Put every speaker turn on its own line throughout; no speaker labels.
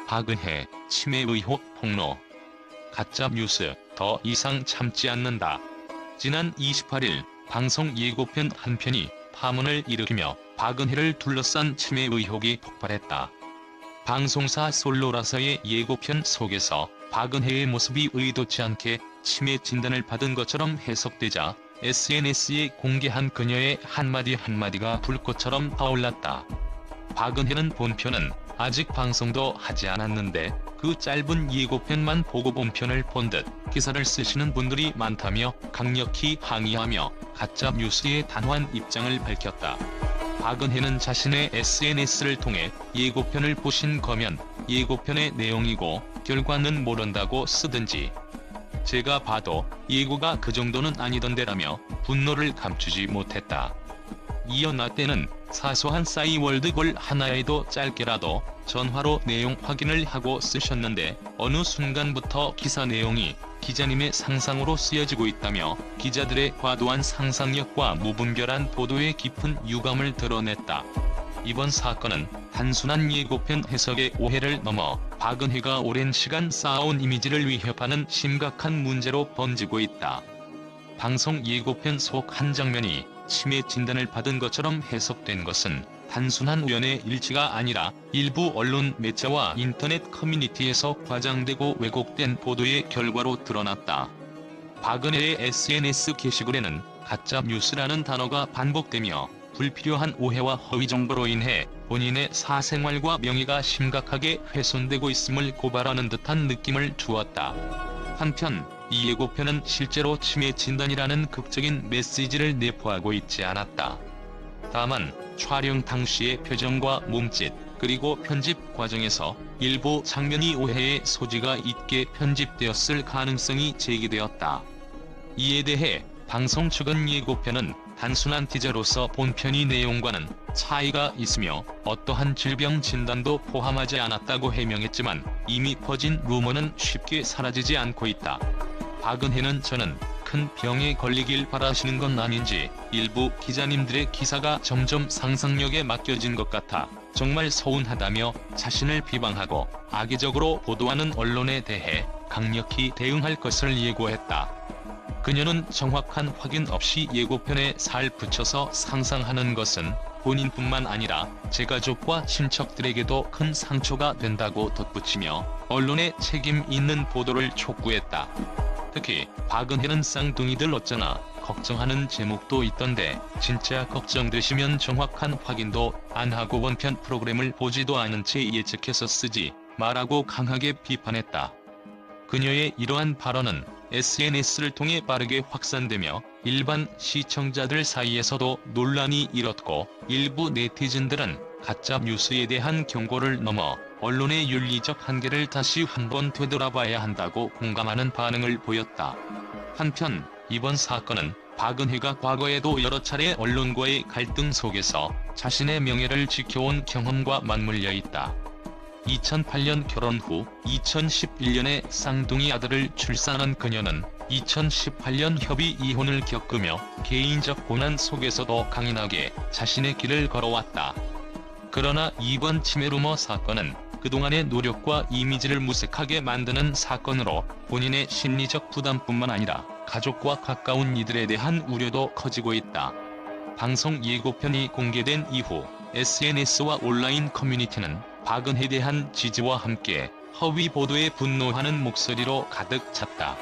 박은혜, 치매 의혹 폭로. 가짜뉴스, 더 이상 참지 않는다. 지난 28일 방송 예고편 한 편이 파문을 일으키며 박은혜를 둘러싼 치매 의혹이 폭발했다. 방송사 솔로라서의 예고편 속에서 박은혜의 모습이 의도치 않게 치매 진단을 받은 것처럼 해석되자 SNS에 공개한 그녀의 한마디가 불꽃처럼 타올랐다. 박은혜는 본편은 아직 방송도 하지 않았는데 그 짧은 예고편만 보고 본편을 본 듯 기사를 쓰시는 분들이 많다며 강력히 항의하며 가짜뉴스에 단호한 입장을 밝혔다. 박은혜는 자신의 SNS를 통해 예고편을 보신 거면 예고편의 내용이고 결과는 모른다고 쓰든지 제가 봐도 예고가 그 정도는 아니던데라며 분노를 감추지 못했다. 이어 나 때는 사소한 싸이월드 하나에도 짧게라도 전화로 내용 확인을 하고 쓰셨는데 어느 순간부터 기사 내용이 기자님의 상상으로 쓰여지고 있다며 기자들의 과도한 상상력과 무분별한 보도의 깊은 유감을 드러냈다. 이번 사건은 단순한 예고편 해석의 오해를 넘어 박은혜가 오랜 시간 쌓아온 이미지를 위협하는 심각한 문제로 번지고 있다. 방송 예고편 속 한 장면이 치매 진단을 받은 것처럼 해석된 것은 단순한 우연의 일치가 아니라 일부 언론 매체와 인터넷 커뮤니티에서 과장되고 왜곡된 보도의 결과로 드러났다. 박은혜의 SNS 게시글에는 가짜뉴스라는 단어가 반복되며 불필요한 오해와 허위 정보로 인해 본인의 사생활과 명예가 심각하게 훼손되고 있음을 고발하는 듯한 느낌을 주었다. 한편 이 예고편은 실제로 치매 진단이라는 극적인 메시지를 내포하고 있지 않았다. 다만 촬영 당시의 표정과 몸짓 그리고 편집 과정에서 일부 장면이 오해의 소지가 있게 편집되었을 가능성이 제기되었다. 이에 대해 방송 측은 예고편은 단순한 티저로서 본편의 내용과는 차이가 있으며 어떠한 질병 진단도 포함하지 않았다고 해명했지만 이미 퍼진 루머는 쉽게 사라지지 않고 있다. 박은혜는 저는 큰 병에 걸리길 바라시는 건 아닌지 일부 기자님들의 기사가 점점 상상력에 맡겨진 것 같아 정말 서운하다며 자신을 비방하고 악의적으로 보도하는 언론에 대해 강력히 대응할 것을 예고했다. 그녀는 정확한 확인 없이 예고편에 살 붙여서 상상하는 것은 본인뿐만 아니라 제 가족과 친척들에게도 큰 상처가 된다고 덧붙이며 언론의 책임 있는 보도를 촉구했다. 특히 박은혜는 쌍둥이들 어쩌나 걱정하는 제목도 있던데 진짜 걱정되시면 정확한 확인도 안 하고 원편 프로그램을 보지도 않은 채 예측해서 쓰지 마라고 강하게 비판했다. 그녀의 이러한 발언은 SNS를 통해 빠르게 확산되며 일반 시청자들 사이에서도 논란이 일었고 일부 네티즌들은 가짜 뉴스에 대한 경고를 넘어 언론의 윤리적 한계를 다시 한번 되돌아봐야 한다고 공감하는 반응을 보였다. 한편 이번 사건은 박은혜가 과거에도 여러 차례 언론과의 갈등 속에서 자신의 명예를 지켜온 경험과 맞물려 있다. 2008년 결혼 후 2011년에 쌍둥이 아들을 출산한 그녀는 2018년 협의 이혼을 겪으며 개인적 고난 속에서도 강인하게 자신의 길을 걸어왔다. 그러나 이번 치매 루머 사건은 그동안의 노력과 이미지를 무색하게 만드는 사건으로 본인의 심리적 부담뿐만 아니라 가족과 가까운 이들에 대한 우려도 커지고 있다. 방송 예고편이 공개된 이후 SNS와 온라인 커뮤니티는 박은혜에 대한 지지와 함께 허위 보도에 분노하는 목소리로 가득 찼다.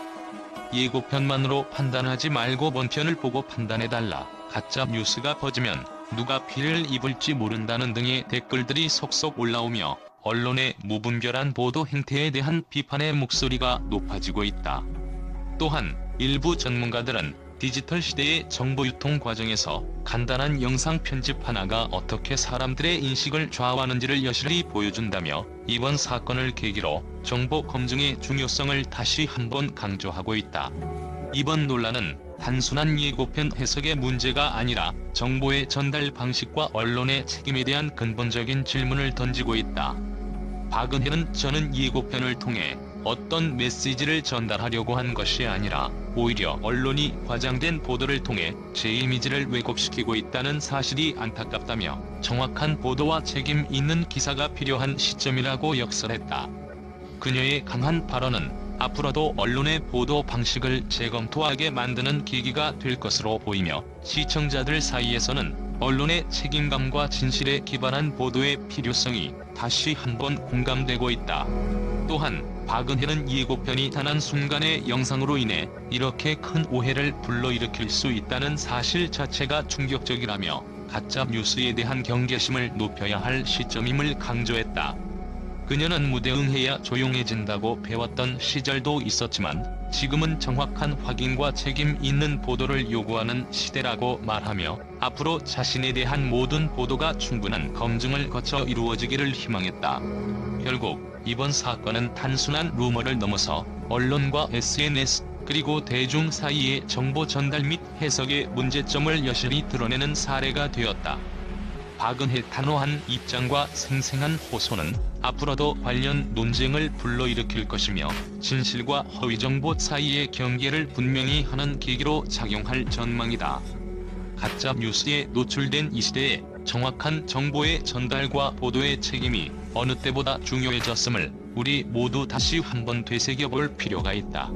예고편만으로 판단하지 말고 본편을 보고 판단해달라. 가짜 뉴스가 퍼지면 누가 피해를 입을지 모른다는 등의 댓글들이 속속 올라오며 언론의 무분별한 보도 행태에 대한 비판의 목소리가 높아지고 있다. 또한 일부 전문가들은 디지털 시대의 정보 유통 과정에서 간단한 영상 편집 하나가 어떻게 사람들의 인식을 좌우하는지를 여실히 보여준다며 이번 사건을 계기로 정보 검증의 중요성을 다시 한번 강조하고 있다. 이번 논란은 단순한 예고편 해석의 문제가 아니라 정보의 전달 방식과 언론의 책임에 대한 근본적인 질문을 던지고 있다. 박은혜는 저는 예고편을 통해 어떤 메시지를 전달하려고 한 것이 아니라 오히려 언론이 과장된 보도를 통해 제 이미지를 왜곡시키고 있다는 사실이 안타깝다며 정확한 보도와 책임 있는 기사가 필요한 시점이라고 역설했다. 그녀의 강한 발언은 앞으로도 언론의 보도 방식을 재검토하게 만드는 계기가 될 것으로 보이며, 시청자들 사이에서는 언론의 책임감과 진실에 기반한 보도의 필요성이 다시 한번 공감되고 있다. 또한 박은혜는 예고편이 단한 순간의 영상으로 인해 이렇게 큰 오해를 불러일으킬 수 있다는 사실 자체가 충격적이라며 가짜 뉴스에 대한 경계심을 높여야 할 시점임을 강조했다. 그녀는 무대 응해야 조용해진다고 배웠던 시절도 있었지만 지금은 정확한 확인과 책임 있는 보도를 요구하는 시대라고 말하며, 앞으로 자신에 대한 모든 보도가 충분한 검증을 거쳐 이루어지기를 희망했다. 결국 이번 사건은 단순한 루머를 넘어서 언론과 SNS 그리고 대중 사이의 정보 전달 및 해석의 문제점을 여실히 드러내는 사례가 되었다. 박은혜 단호한 입장과 생생한 호소는 앞으로도 관련 논쟁을 불러일으킬 것이며, 진실과 허위 정보 사이의 경계를 분명히 하는 계기로 작용할 전망이다. 가짜 뉴스에 노출된 이 시대에 정확한 정보의 전달과 보도의 책임이 어느 때보다 중요해졌음을 우리 모두 다시 한번 되새겨볼 필요가 있다.